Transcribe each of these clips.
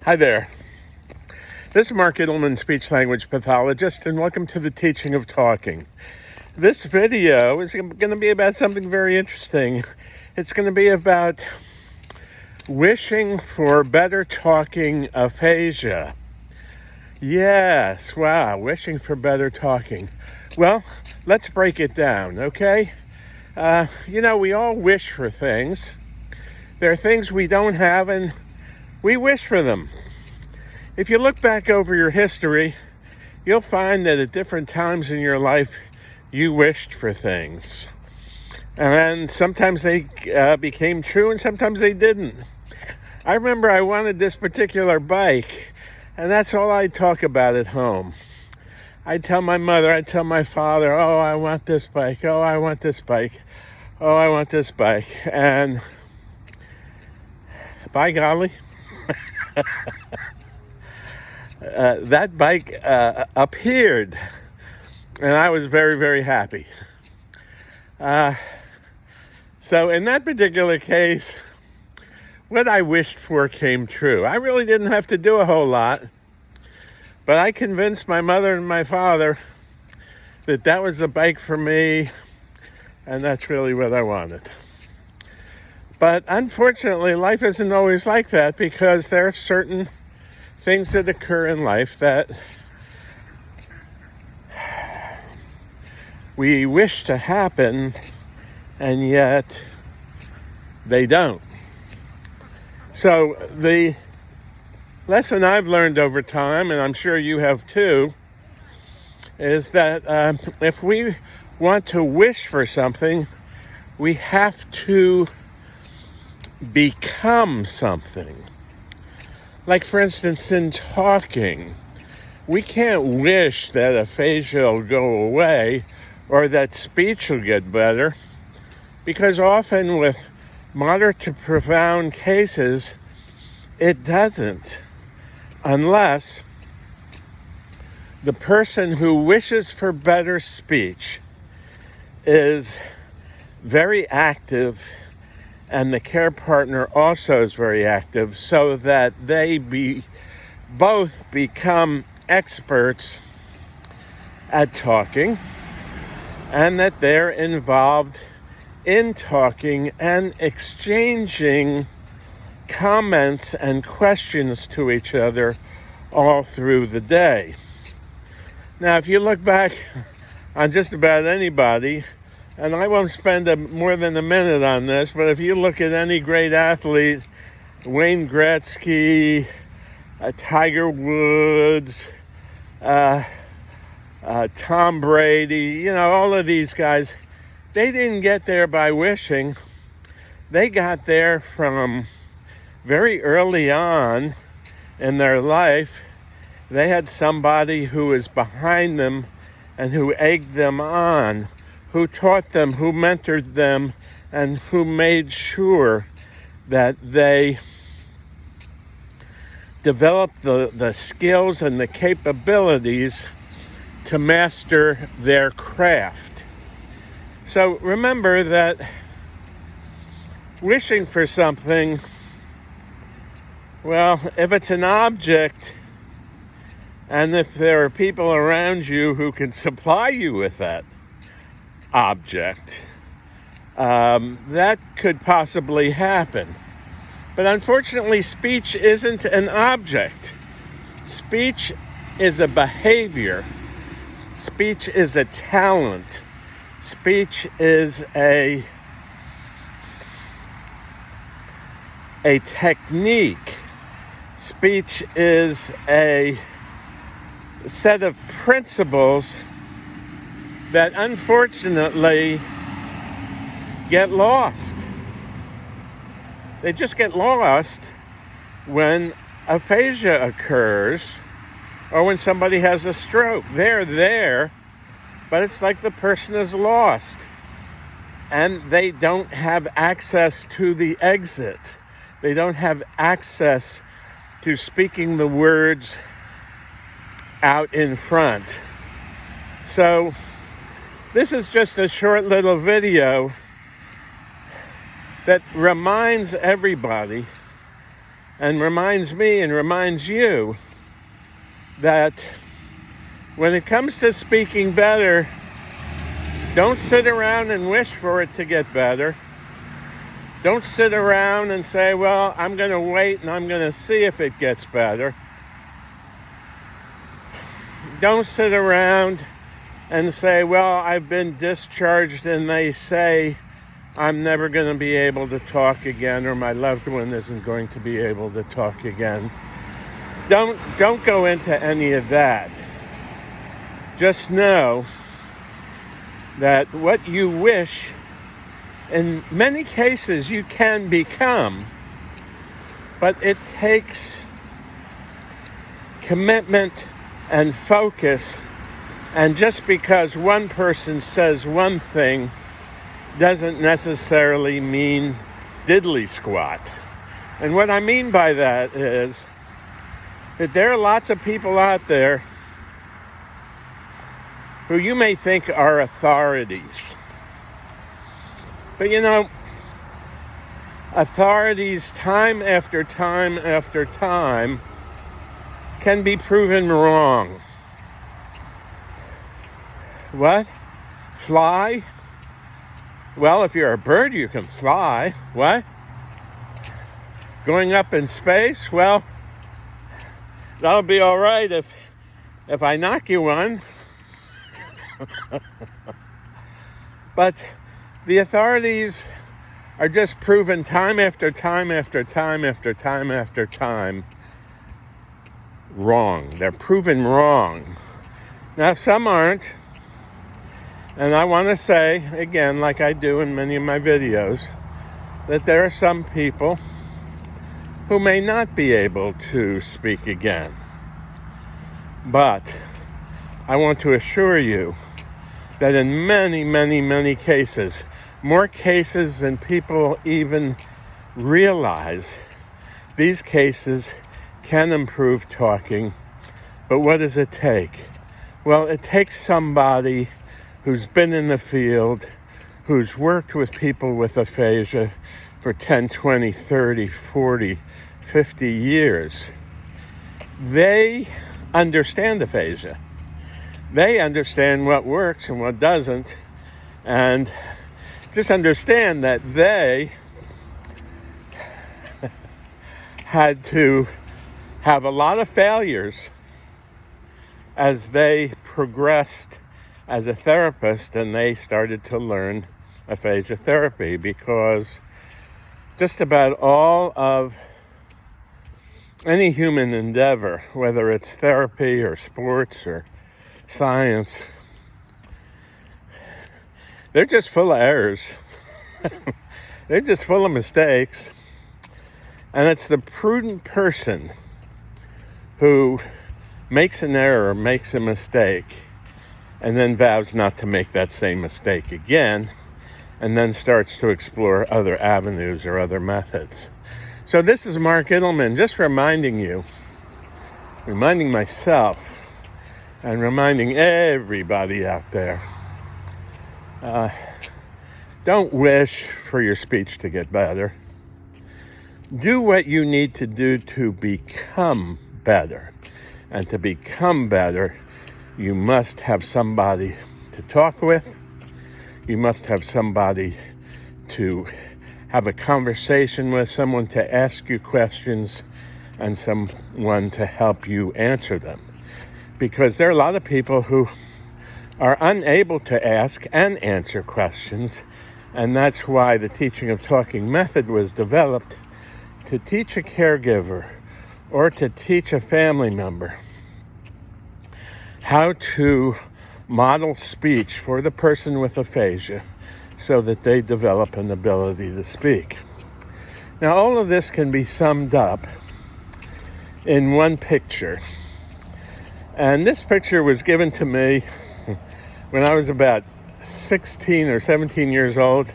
Hi there. This is Mark Edelman, speech-language pathologist, and welcome to the teaching of talking. This video is going to be about something very interesting. It's going to be about wishing for better talking aphasia. Yes, wow, wishing for better talking. Well, let's break it down, okay? We all wish for things. There are things we don't have, and we wish for them. If you look back over your history, you'll find that at different times in your life, you wished for things. And sometimes they became true, and sometimes they didn't. I remember I wanted this particular bike, and that's all I'd talk about at home. I'd tell my mother, I'd tell my father, oh, I want this bike, oh, I want this bike, oh, I want this bike. And by golly, that bike appeared, and I was very, very happy. So in that particular case, what I wished for came true. I really didn't have to do a whole lot, but I convinced my mother and my father that that was the bike for me, and that's really what I wanted. But unfortunately, life isn't always like that, because there are certain things that occur in life that we wish to happen, and yet they don't. So the lesson I've learned over time, and I'm sure you have too, is that if we want to wish for something, we have to become something. Like, for instance, in talking, we can't wish that aphasia will go away or that speech will get better, because often with moderate to profound cases, it doesn't, unless the person who wishes for better speech is very active and the care partner also is very active, so that they both become experts at talking, and that they're involved in talking and exchanging comments and questions to each other all through the day. Now, if you look back on just about anybody, and I won't spend more than a minute on this, but if you look at any great athlete, Wayne Gretzky, Tiger Woods, Tom Brady, all of these guys, they didn't get there by wishing. They got there from very early on in their life. They had somebody who was behind them and who egged them on, who taught them, who mentored them, and who made sure that they developed the skills and the capabilities to master their craft. So remember that wishing for something, well, if it's an object, and if there are people around you who can supply you with that object, that could possibly happen. But unfortunately, speech isn't an object. Speech is a behavior. Speech is a talent. Speech is a technique. Speech is a set of principles that unfortunately get lost. They just get lost when aphasia occurs or when somebody has a stroke. They're there, but it's like the person is lost and they don't have access to the exit. They don't have access to speaking the words out in front. So this is just a short little video that reminds everybody and reminds me and reminds you that when it comes to speaking better, don't sit around and wish for it to get better. Don't sit around and say, well, I'm going to wait and I'm going to see if it gets better. Don't sit around and say, well, I've been discharged and they say I'm never going to be able to talk again, or my loved one isn't going to be able to talk again. Don't go into any of that. Just know that what you wish, in many cases, you can become, but it takes commitment and focus. And just because one person says one thing doesn't necessarily mean diddly squat. And what I mean by that is that there are lots of people out there who you may think are authorities. But authorities time after time after time can be proven wrong. What? Fly? Well, if you're a bird, you can fly. What? Going up in space? Well, that'll be all right if I knock you one. But the authorities are just proven time after time after time after time after time wrong. They're proven wrong. Now, some aren't. And I want to say, again, like I do in many of my videos, that there are some people who may not be able to speak again. But I want to assure you that in many, many, many cases, more cases than people even realize, these cases can improve talking. But what does it take? Well, it takes somebody who's been in the field, who's worked with people with aphasia for 10, 20, 30, 40, 50 years. They understand aphasia. They understand what works and what doesn't. And just understand that they had to have a lot of failures as they progressed as a therapist and they started to learn aphasia therapy, because just about all of any human endeavor, whether it's therapy or sports or science, they're just full of errors. They're just full of mistakes. And it's the prudent person who makes an error, makes a mistake, and then vows not to make that same mistake again, and then starts to explore other avenues or other methods. So this is Mark Idelman, just reminding myself, and reminding everybody out there, don't wish for your speech to get better. Do what you need to do to become better. And to become better, you must have somebody to talk with. You must have somebody to have a conversation with, someone to ask you questions, and someone to help you answer them. Because there are a lot of people who are unable to ask and answer questions, and that's why the teaching of talking method was developed, to teach a caregiver or to teach a family member how to model speech for the person with aphasia so that they develop an ability to speak. Now, all of this can be summed up in one picture. And this picture was given to me when I was about 16 or 17 years old.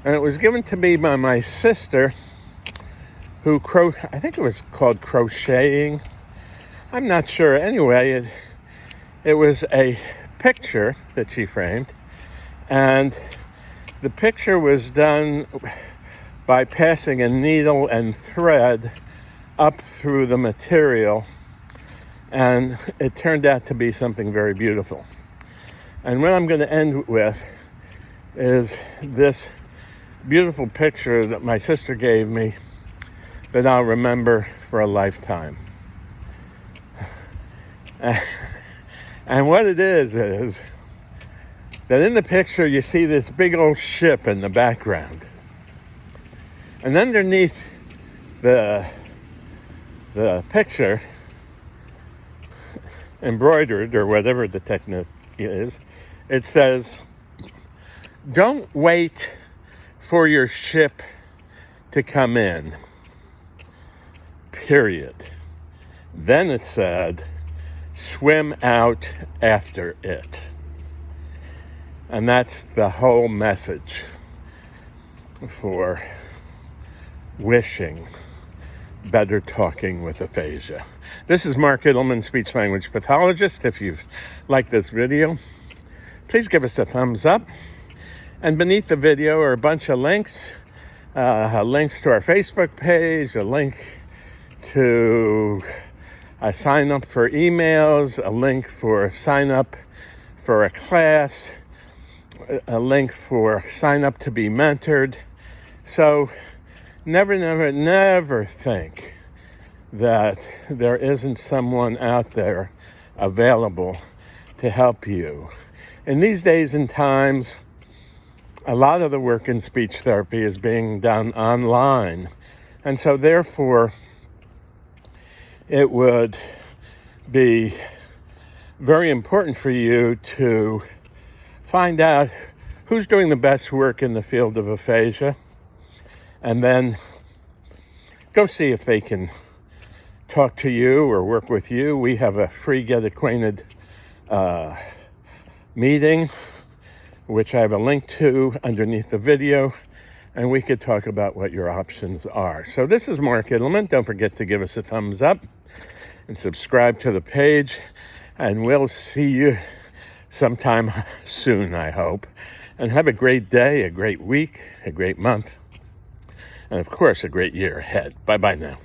And it was given to me by my sister, who I think it was called crocheting. I'm not sure. Anyway, it was a picture that she framed. And the picture was done by passing a needle and thread up through the material, and it turned out to be something very beautiful. And what I'm going to end with is this beautiful picture that my sister gave me that I'll remember for a lifetime. And what it is that in the picture you see this big old ship in the background. And underneath the picture, embroidered, or whatever the technique is, it says, "Don't wait for your ship to come in, period." Then it said, "Swim out after it." And that's the whole message for wishing better talking with aphasia. This is Mark Idelman, speech language pathologist. If you've liked this video, please give us a thumbs up. And beneath the video are a bunch of links, links to our Facebook page, a link to sign up for emails, a link for sign up for a class, a link for sign up to be mentored. So never think that there isn't someone out there available to help you. In these days and times, a lot of the work in speech therapy is being done online. And so therefore, it would be very important for you to find out who's doing the best work in the field of aphasia, and then go see if they can talk to you or work with you. We have a free Get Acquainted meeting, which I have a link to underneath the video, and we could talk about what your options are. So this is Mark Idelman. Don't forget to give us a thumbs up and subscribe to the page, and we'll see you sometime soon, I hope. And have a great day, a great week, a great month, and of course, a great year ahead. Bye-bye now.